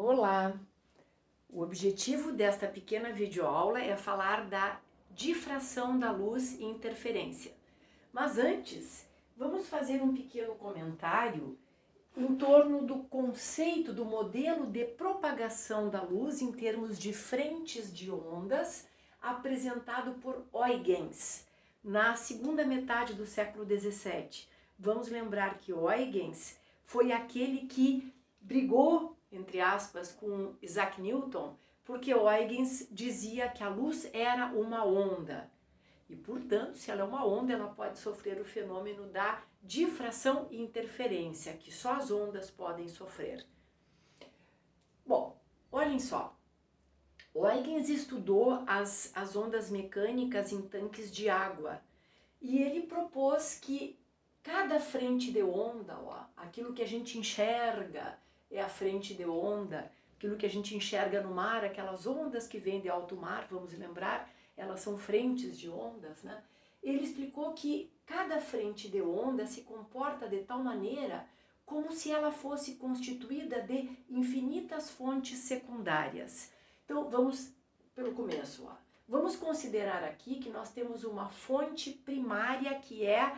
Olá! O objetivo desta pequena videoaula é falar da difração da luz e interferência. Mas antes, vamos fazer um pequeno comentário em torno do conceito do modelo de propagação da luz em termos de frentes de ondas apresentado por Huygens na segunda metade do século XVII. Vamos lembrar que Huygens foi aquele que brigou, entre aspas, com Isaac Newton, porque Huygens dizia que a luz era uma onda. E, portanto, se ela é uma onda, ela pode sofrer o fenômeno da difração e interferência, que só as ondas podem sofrer. Bom, olhem só. Huygens estudou as ondas mecânicas em tanques de água e ele propôs que cada frente de onda, aquilo que a gente enxerga é a frente de onda, aquilo que a gente enxerga no mar, aquelas ondas que vêm de alto mar, vamos lembrar, elas são frentes de ondas, né? Ele explicou que cada frente de onda se comporta de tal maneira como se ela fosse constituída de infinitas fontes secundárias. Então, vamos pelo começo. Vamos considerar aqui que nós temos uma fonte primária que é,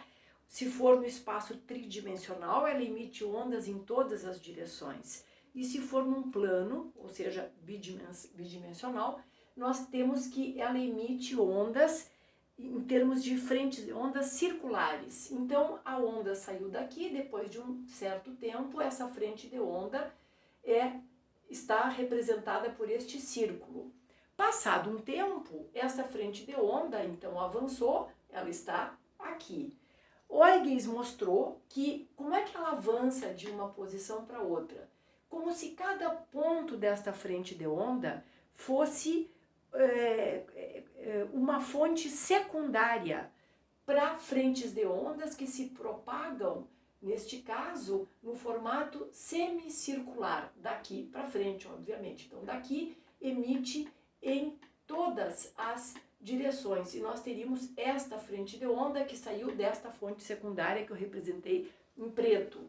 se for no espaço tridimensional, ela emite ondas em todas as direções. E se for num plano, ou seja, bidimensional, nós temos que ela emite ondas em termos de frentes de ondas circulares. Então, a onda saiu daqui, depois de um certo tempo, essa frente de onda está representada por este círculo. Passado um tempo, essa frente de onda, então, avançou, ela está aqui. Huygens mostrou que como é que ela avança de uma posição para outra? Como se cada ponto desta frente de onda fosse uma fonte secundária para frentes de ondas que se propagam, neste caso, no formato semicircular, daqui para frente, obviamente. Então, daqui emite em todas as direções, e nós teríamos esta frente de onda que saiu desta fonte secundária que eu representei em preto.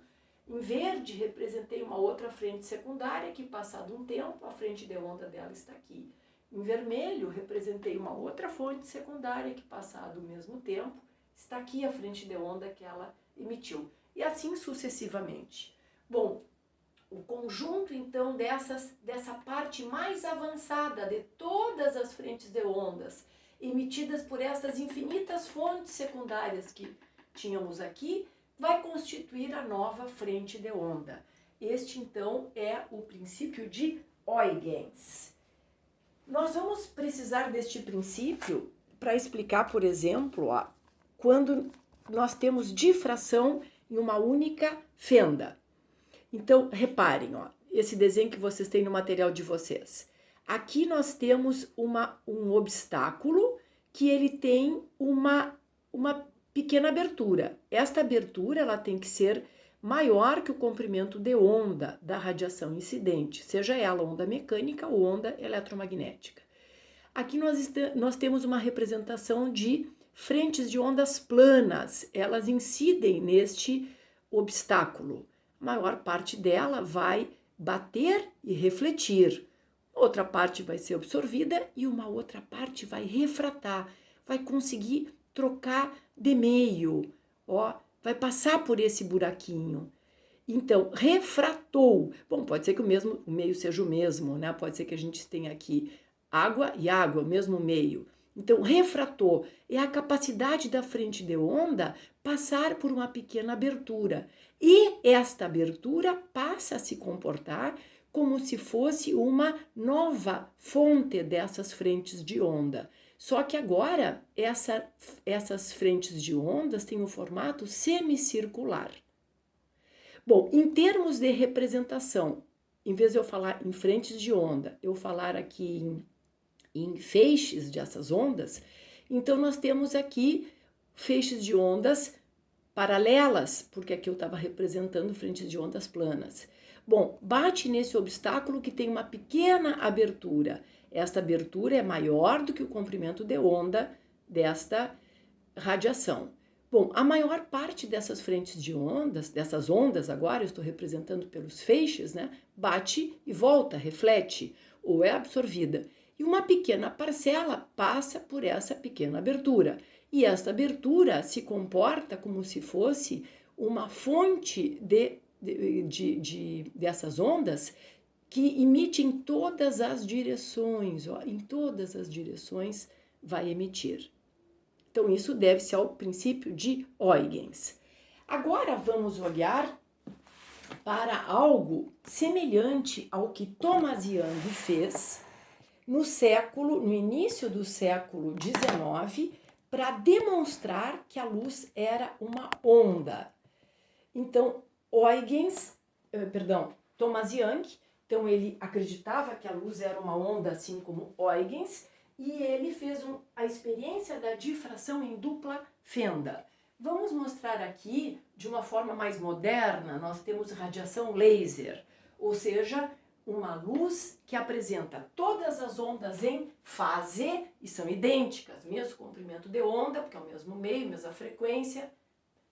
Em verde, representei uma outra frente secundária que, passado um tempo, a frente de onda dela está aqui. Em vermelho, representei uma outra fonte secundária que, passado o mesmo tempo, está aqui a frente de onda que ela emitiu. E assim sucessivamente. Bom, o conjunto, então, dessa parte mais avançada de todas as frentes de ondas emitidas por essas infinitas fontes secundárias que tínhamos aqui, vai constituir a nova frente de onda. Este, então, é o princípio de Huygens. Nós vamos precisar deste princípio para explicar, por exemplo, quando nós temos difração em uma única fenda. Então, reparem, esse desenho que vocês têm no material de vocês. Aqui nós temos um obstáculo que ele tem uma pequena abertura. Esta abertura ela tem que ser maior que o comprimento de onda da radiação incidente, seja ela onda mecânica ou onda eletromagnética. Aqui nós temos uma representação de frentes de ondas planas, elas incidem neste obstáculo. A maior parte dela vai bater e refletir, outra parte vai ser absorvida e uma outra parte vai refratar, vai conseguir trocar de meio, vai passar por esse buraquinho. Então, refratou. Bom, pode ser que o meio seja o mesmo, né? Pode ser que a gente tenha aqui água e água, o mesmo meio. Então, refratou é a capacidade da frente de onda passar por uma pequena abertura. E esta abertura passa a se comportar como se fosse uma nova fonte dessas frentes de onda. Só que agora essas frentes de ondas têm o formato semicircular. Bom, em termos de representação, em vez de eu falar em frentes de onda, eu falar aqui em feixes dessas ondas, então nós temos aqui feixes de ondas paralelas, porque aqui eu estava representando frentes de ondas planas. Bom, bate nesse obstáculo que tem uma pequena abertura. Esta abertura é maior do que o comprimento de onda desta radiação. Bom, a maior parte dessas frentes de ondas, dessas ondas agora, eu estou representando pelos feixes, né? Bate e volta, reflete ou é absorvida. E uma pequena parcela passa por essa pequena abertura. E essa abertura se comporta como se fosse uma fonte dessas ondas que emite em todas as direções, ó, em todas as direções vai emitir. Então, isso deve-se ao princípio de Huygens. Agora vamos olhar para algo semelhante ao que Thomas Young fez no início do século XIX, para demonstrar que a luz era uma onda. Então, Thomas Young, então ele acreditava que a luz era uma onda, assim como Huygens, e ele fez a experiência da difração em dupla fenda. Vamos mostrar aqui, de uma forma mais moderna, nós temos radiação laser, ou seja, uma luz que apresenta todas as ondas em fase e são idênticas, mesmo comprimento de onda, porque é o mesmo meio, mesma frequência,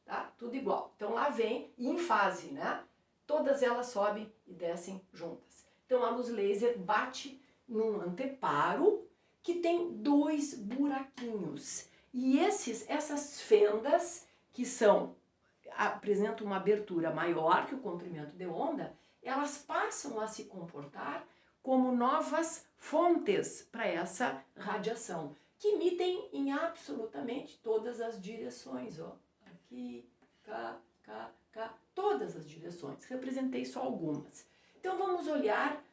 tá? Tudo igual. Então lá vem, e em fase, né? Todas elas sobem e descem juntas. Então a luz laser bate num anteparo que tem 2 buraquinhos. E essas fendas, que apresentam uma abertura maior que o comprimento de onda, elas passam a se comportar como novas fontes para essa radiação, que emitem em absolutamente todas as direções. Ó. Aqui, cá, todas as direções. Representei só algumas. Então vamos olhar,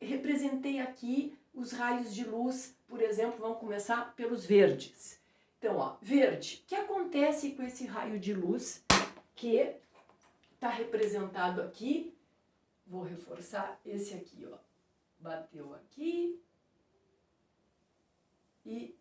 representei aqui os raios de luz, por exemplo, vamos começar pelos verdes. Então, ó, verde, o que acontece com esse raio de luz que está representado aqui? Vou reforçar esse aqui, ó. Bateu aqui e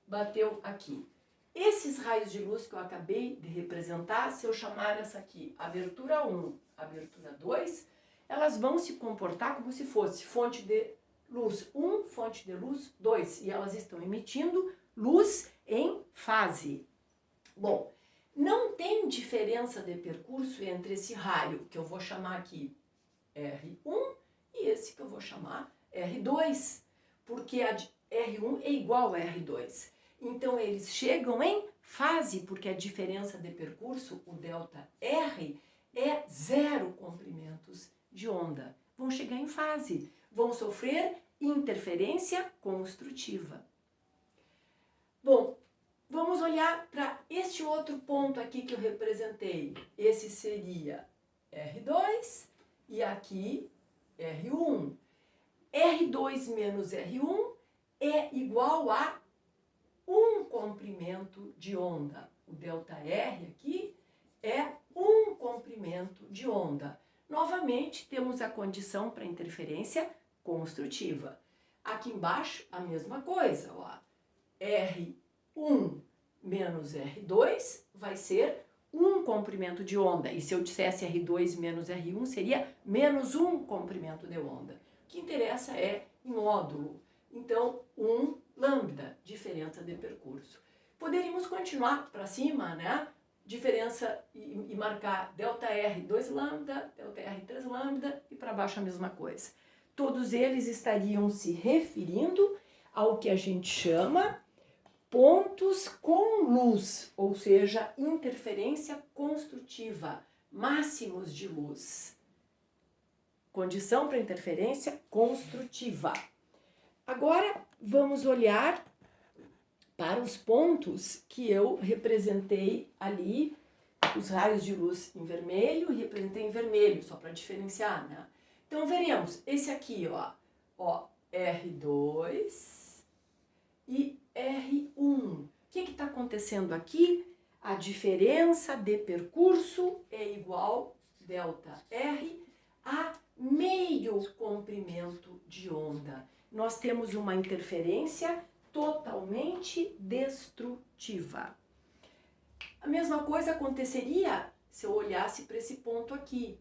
bateu aqui. Esses raios de luz que eu acabei de representar, se eu chamar essa aqui abertura 1, abertura 2, elas vão se comportar como se fosse fonte de luz 1, fonte de luz 2, e elas estão emitindo luz em fase. Bom, não tem diferença de percurso entre esse raio, que eu vou chamar aqui R1, e esse que eu vou chamar R2, porque a R1 é igual a R2. Então, eles chegam em fase, porque a diferença de percurso, o delta R, é 0 comprimentos de onda. Vão chegar em fase, vão sofrer interferência construtiva. Bom, vamos olhar para este outro ponto aqui que eu representei. Esse seria R2 e aqui R1. R2 menos R1 é igual a 1 comprimento de onda. O delta R aqui é 1 comprimento de onda. Novamente, temos a condição para interferência construtiva. Aqui embaixo, a mesma coisa. Ó. R1 menos R2 vai ser 1 comprimento de onda. E se eu dissesse R2 menos R1, seria menos 1 comprimento de onda. O que interessa é em módulo. Então, 1 lambda, diferença de percurso. Poderíamos continuar para cima, né? Diferença e marcar delta R 2 lambda, delta R 3 lambda e para baixo a mesma coisa. Todos eles estariam se referindo ao que a gente chama pontos com luz, ou seja, interferência construtiva, máximos de luz. Condição para interferência construtiva. Agora vamos olhar para os pontos que eu representei ali, os raios de luz em vermelho e representei em vermelho, só para diferenciar, né? Então veremos, esse aqui, ó, R2 e R1. O que está acontecendo aqui? A diferença de percurso é igual delta R a meio comprimento de onda. Nós temos uma interferência totalmente destrutiva. A mesma coisa aconteceria se eu olhasse para esse ponto aqui.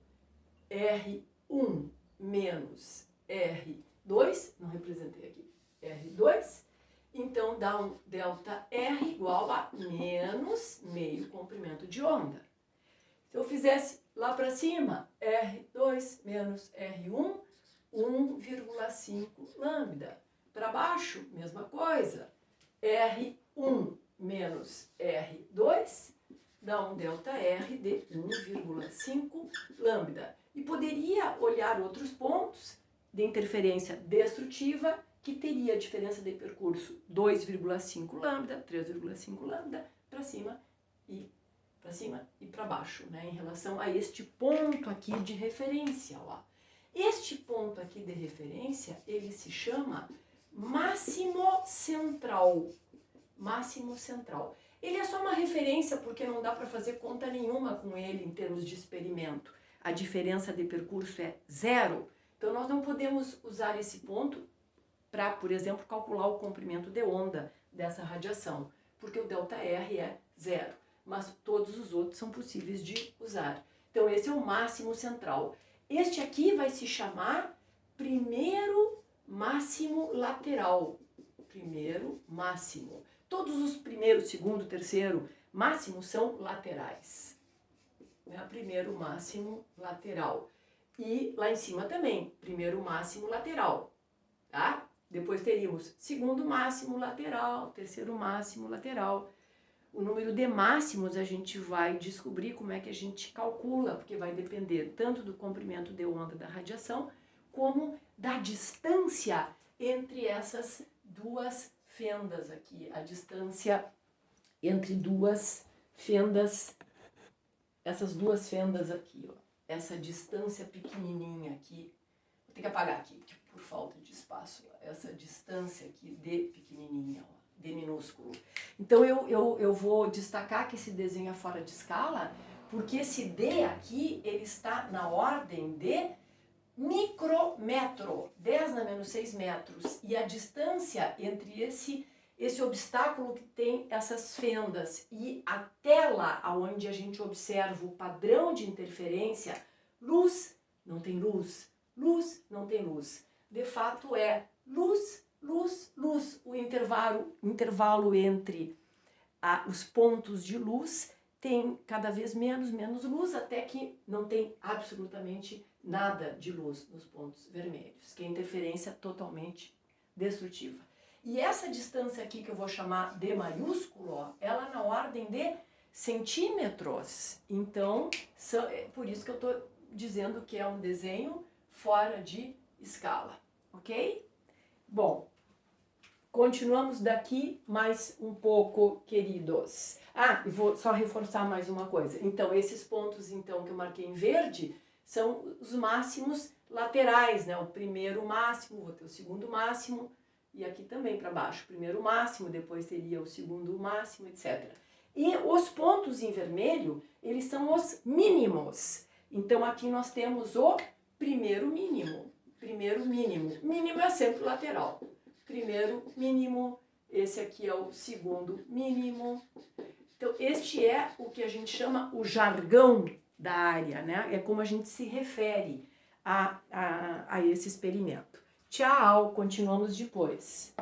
R1 menos R2, não representei aqui, R2, então dá um delta R igual a menos meio comprimento fizesse lá para cima, R2 menos R1, 1,5 lambda. Para baixo, mesma coisa, R1 menos R2 dá um ΔR de 1,5 lambda. E poderia olhar outros pontos de interferência destrutiva que teria a diferença de percurso 2,5 lambda, 3,5 lambda, para cima e para baixo, né, em relação a este ponto aqui de referência. Ó. Este ponto aqui de referência, ele se chama máximo central. Máximo central. Ele é só uma referência porque não dá para fazer conta nenhuma com ele em termos de experimento. A diferença de percurso é zero. Então nós não podemos usar esse ponto para, por exemplo, calcular o comprimento de onda dessa radiação, porque o ΔR é zero. Mas todos os outros são possíveis de usar. Então esse é o máximo central. Este aqui vai se chamar primeiro máximo lateral. Primeiro máximo. Todos os primeiro, segundo, terceiro máximos são laterais. Primeiro máximo lateral. E lá em cima também, primeiro máximo lateral. Tá? Depois teríamos segundo máximo lateral, terceiro máximo lateral. O número de máximos a gente vai descobrir como é que a gente calcula, porque vai depender tanto do comprimento de onda da radiação, como da distância entre essas duas fendas aqui. A distância entre duas fendas, essas duas fendas aqui, ó. Essa distância pequenininha aqui, vou ter que apagar aqui, por falta de espaço, ó. Essa distância aqui de pequenininha, ó. De minúsculo. Então eu vou destacar que esse desenho é fora de escala, porque esse D aqui, ele está na ordem de micrometro, 10 na menos 6 metros, e a distância entre esse obstáculo que tem essas fendas e a tela onde a gente observa o padrão de interferência, luz não tem luz, luz não tem luz. De fato é luz, luz, luz. O intervalo entre os pontos de luz tem cada vez menos luz, até que não tem absolutamente nada de luz nos pontos vermelhos, que é interferência totalmente destrutiva. E essa distância aqui, que eu vou chamar D maiúsculo, ó, ela na ordem de centímetros. Então, é por isso que eu estou dizendo que é um desenho fora de escala, ok? Bom, continuamos daqui mais um pouco, queridos. E vou só reforçar mais uma coisa. Então, esses pontos então que eu marquei em verde são os máximos laterais, né? O primeiro máximo, vou ter o segundo máximo, e aqui também para baixo, o primeiro máximo, depois teria o segundo máximo, etc. E os pontos em vermelho, eles são os mínimos. Então, aqui nós temos o primeiro mínimo. Primeiro mínimo. Mínimo é sempre lateral. Primeiro mínimo, esse aqui é o segundo mínimo. Então, este é o que a gente chama o jargão da área, né? É como a gente se refere a esse experimento. Tchau, continuamos depois.